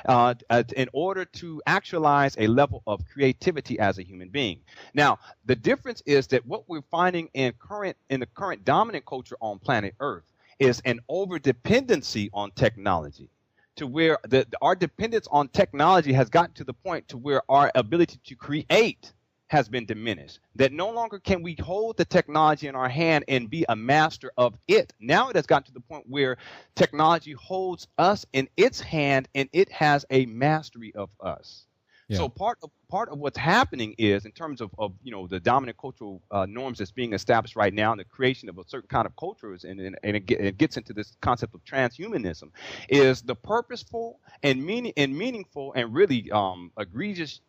in order to actualize a level of creativity as a human being. Now, the difference is that what we're finding in the current dominant culture on planet Earth is an over dependency on technology, to where our dependence on technology has gotten to the point to where our ability to create has been diminished. That no longer can we hold the technology in our hand and be a master of it. Now it has gotten to the point where technology holds us in its hand and it has a mastery of us. Yeah. So part of what's happening is, in terms of the dominant cultural norms that's being established right now, and the creation of a certain kind of cultures, and it gets into this concept of transhumanism, is the purposeful and meaningful and really egregious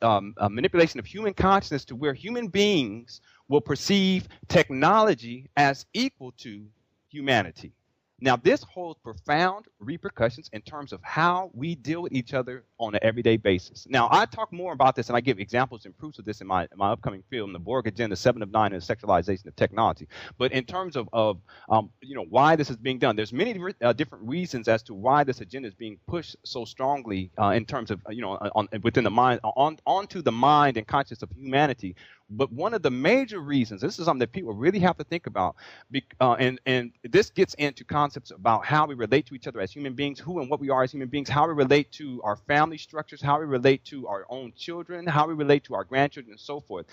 manipulation of human consciousness, to where human beings will perceive technology as equal to humanity. Now, this holds profound repercussions in terms of how we deal with each other on an everyday basis. Now, I talk more about this, and I give examples and proofs of this in my upcoming film, The Borg Agenda 7 of 9 and the Sexualization of Technology. But in terms of why this is being done, there's many different reasons as to why this agenda is being pushed so strongly in terms of, within the mind, onto the mind and conscience of humanity. But one of the major reasons, this is something that people really have to think about, and this gets into concepts about how we relate to each other as human beings, who and what we are as human beings, how we relate to our family structures, how we relate to our own children, how we relate to our grandchildren, and so forth.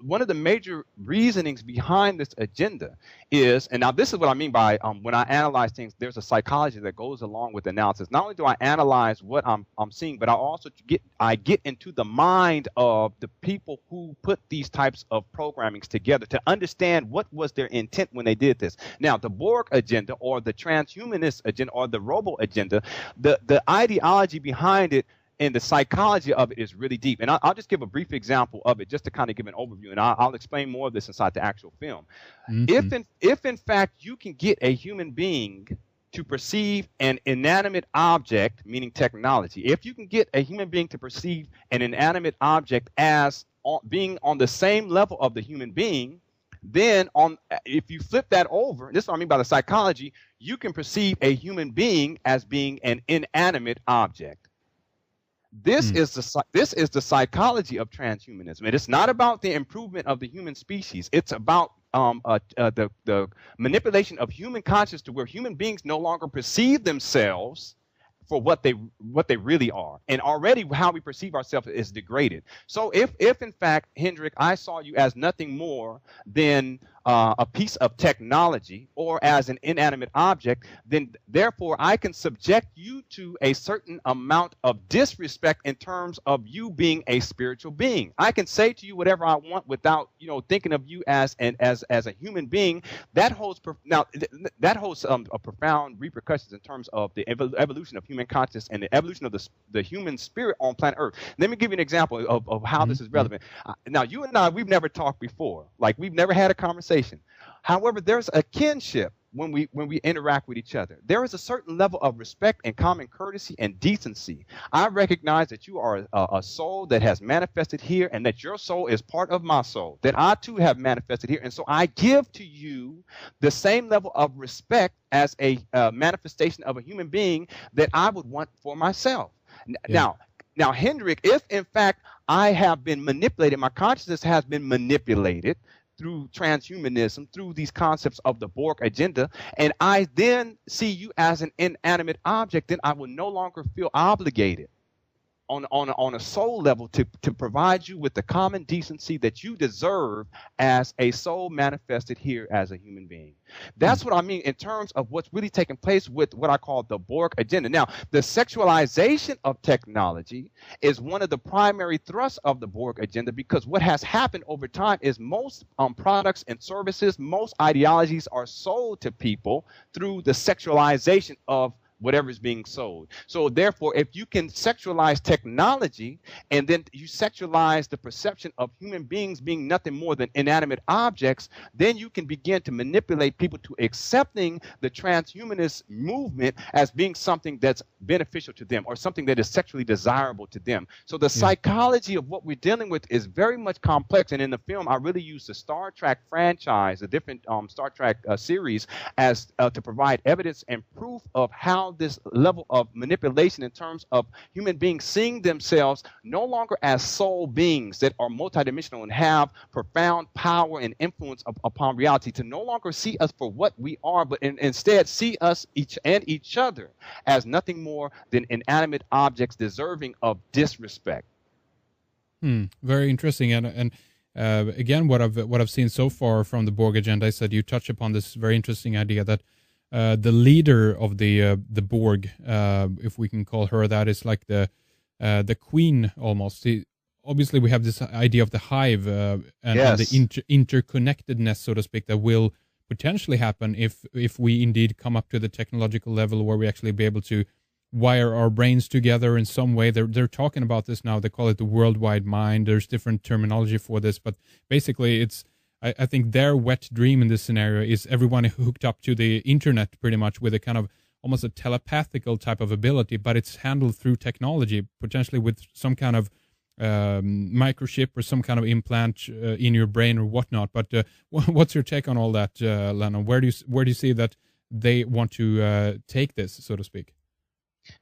One of the major reasonings behind this agenda is, and now this is what I mean by when I analyze things, there's a psychology that goes along with analysis. Not only do I analyze what I'm seeing, but I also get into the mind of the people who put these types of programmings together to understand what was their intent when they did this. Now, the Borg agenda, or the transhumanist agenda, or the robo agenda, the ideology behind it and the psychology of it is really deep. And I'll just give a brief example of it just to kind of give an overview, and I'll explain more of this inside the actual film. Mm-hmm. If in fact you can get a human being to perceive an inanimate object, meaning technology, if you can get a human being to perceive an inanimate object as being on the same level of the human being, then if you flip that over, this is what I mean by the psychology, you can perceive a human being as being an inanimate object. This is the psychology of transhumanism. And it's not about the improvement of the human species. It's about the manipulation of human consciousness, to where human beings no longer perceive themselves for what they really are. And already how we perceive ourselves is degraded. So if in fact, Hendrik, I saw you as nothing more than a piece of technology, or as an inanimate object, then therefore I can subject you to a certain amount of disrespect in terms of you being a spiritual being. I can say to you whatever I want without thinking of you as a human being. That holds a profound repercussions in terms of the evolution of human consciousness and the evolution of the human spirit on planet Earth. Let me give you an example of how this is relevant. Now, you and I, we've never talked before. Like, we've never had a conversation. However, there's a kinship when we interact with each other. There is a certain level of respect and common courtesy and decency. I recognize that you are a soul that has manifested here, and that your soul is part of my soul, that I too have manifested here. And so I give to you the same level of respect as a manifestation of a human being that I would want for myself. Yeah. Now, Hendrik, if in fact I have been manipulated, my consciousness has been manipulated through transhumanism, through these concepts of the Borg agenda, and I then see you as an inanimate object, then I will no longer feel obligated on a soul level to provide you with the common decency that you deserve as a soul manifested here as a human being. That's what I mean in terms of what's really taking place with what I call the Borg agenda. Now, the sexualization of technology is one of the primary thrusts of the Borg agenda, because what has happened over time is most products and services, most ideologies are sold to people through the sexualization of whatever is being sold. So therefore, if you can sexualize technology, and then you sexualize the perception of human beings being nothing more than inanimate objects, then you can begin to manipulate people to accepting the transhumanist movement as being something that's beneficial to them, or something that is sexually desirable to them. So the psychology of what we're dealing with is very much complex. And in the film, I really use the Star Trek franchise, the different Star Trek series, as to provide evidence and proof of how allow this level of manipulation in terms of human beings seeing themselves no longer as soul beings that are multidimensional and have profound power and influence upon reality, to no longer see us for what we are, but instead see us each other as nothing more than inanimate objects deserving of disrespect. Very interesting, and again, what I've seen so far from the Borg agenda is that you touch upon this very interesting idea that the leader of the Borg, if we can call her that, is like the queen almost. Obviously, we have this idea of the hive and the interconnectedness, so to speak, that will potentially happen if we indeed come up to the technological level where we actually be able to wire our brains together in some way. They're talking about this now. They call it the worldwide mind. There's different terminology for this, but basically it's, I think their wet dream in this scenario is everyone hooked up to the internet pretty much with a kind of almost a telepathical type of ability, but it's handled through technology, potentially with some kind of microchip or some kind of implant in your brain or whatnot. But what's your take on all that, Lenon? Where do you see that they want to take this, so to speak?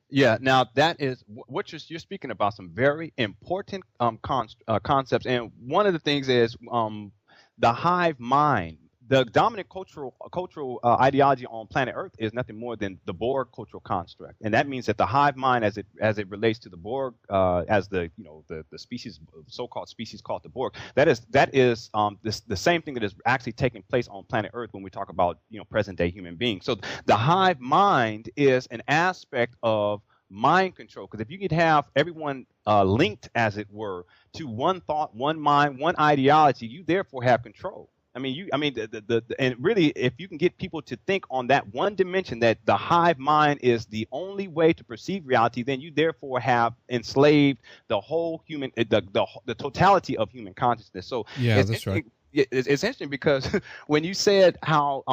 Yeah, now that is what you're speaking about, some very important concepts, and one of the things is the hive mind. The dominant cultural ideology on planet Earth is nothing more than the Borg cultural construct, and that means that the hive mind, as it relates to the Borg, as the species, so-called species called the Borg, that is the same thing that is actually taking place on planet Earth when we talk about present day human beings. So the hive mind is an aspect of mind control, because if you could have everyone linked, as it were, to one thought, one mind, one ideology, you therefore have control. And really, if you can get people to think on that one dimension, that the hive mind is the only way to perceive reality, then you therefore have enslaved the whole human, the totality of human consciousness. So yeah, that's right. It's interesting because when you said how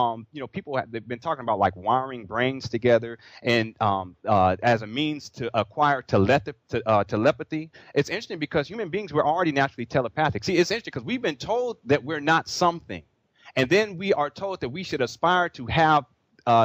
people they've been talking about like wiring brains together and as a means to acquire telepathy, it's interesting because human beings, we're already naturally telepathic. See, it's interesting because we've been told that we're not something, and then we are told that we should aspire to have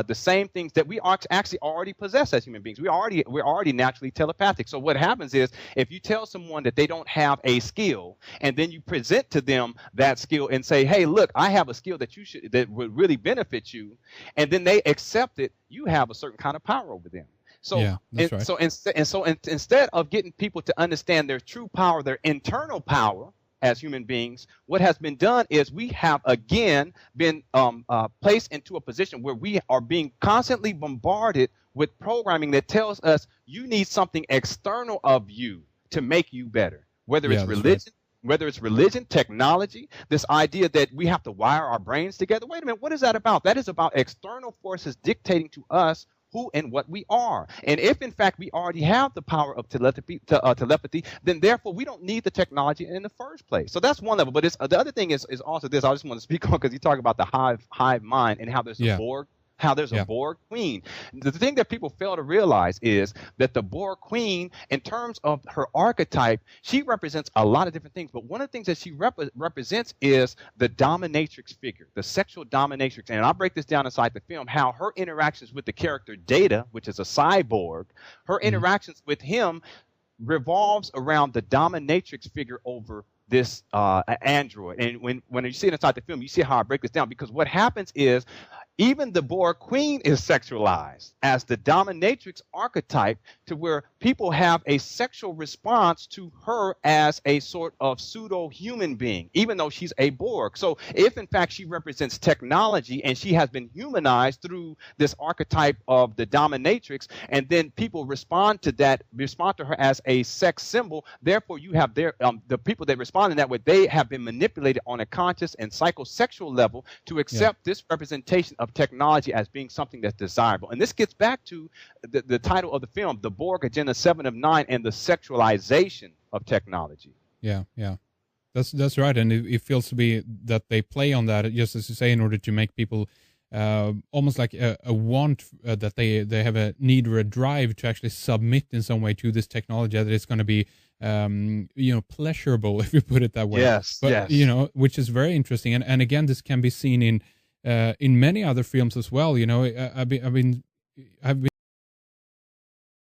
the same things that we actually already possess as human beings. We're already naturally telepathic. So what happens is, if you tell someone that they don't have a skill, and then you present to them that skill and say, "Hey, look, I have a skill that would really benefit you," and then they accept it, you have a certain kind of power over them. So, yeah, that's right. So instead of getting people to understand their true power, their internal power, as human beings, what has been done is we have again been placed into a position where we are being constantly bombarded with programming that tells us you need something external of you to make you better, whether it's religion. Right. Whether it's religion, technology, this idea that we have to wire our brains together. Wait a minute, what is that about? That is about external forces dictating to us who and what we are. And if, in fact, we already have the power of telepathy, then therefore we don't need the technology in the first place. So that's one level. But the other thing is also this. I just want to speak on, because you talk about the hive mind and how there's a Borg. How there's a Borg queen. The thing that people fail to realize is that the Borg queen, in terms of her archetype, she represents a lot of different things. But one of the things that she represents is the dominatrix figure, the sexual dominatrix. And I'll break this down inside the film, how her interactions with the character Data, which is a cyborg, her interactions with him revolves around the dominatrix figure over this android. And when you see it inside the film, you see how I break this down, because what happens is, even the Borg queen is sexualized as the dominatrix archetype, to where people have a sexual response to her as a sort of pseudo-human being, even though she's a Borg. So if, in fact, she represents technology and she has been humanized through this archetype of the dominatrix, and then people respond to her as a sex symbol, therefore you have the people that respond in that way, they have been manipulated on a conscious and psychosexual level to accept this representation of technology as being something that's desirable. And this gets back to the title of the film, The Borg Agenda 7 of 9 and the Sexualization of Technology. Yeah. That's right. And it feels to be that they play on that, just as you say, in order to make people almost like a want, that they have a need or a drive to actually submit in some way to this technology, that it's going to be pleasurable, if you put it that way. Yes. But which is very interesting. And again, this can be seen in many other films as well. I've been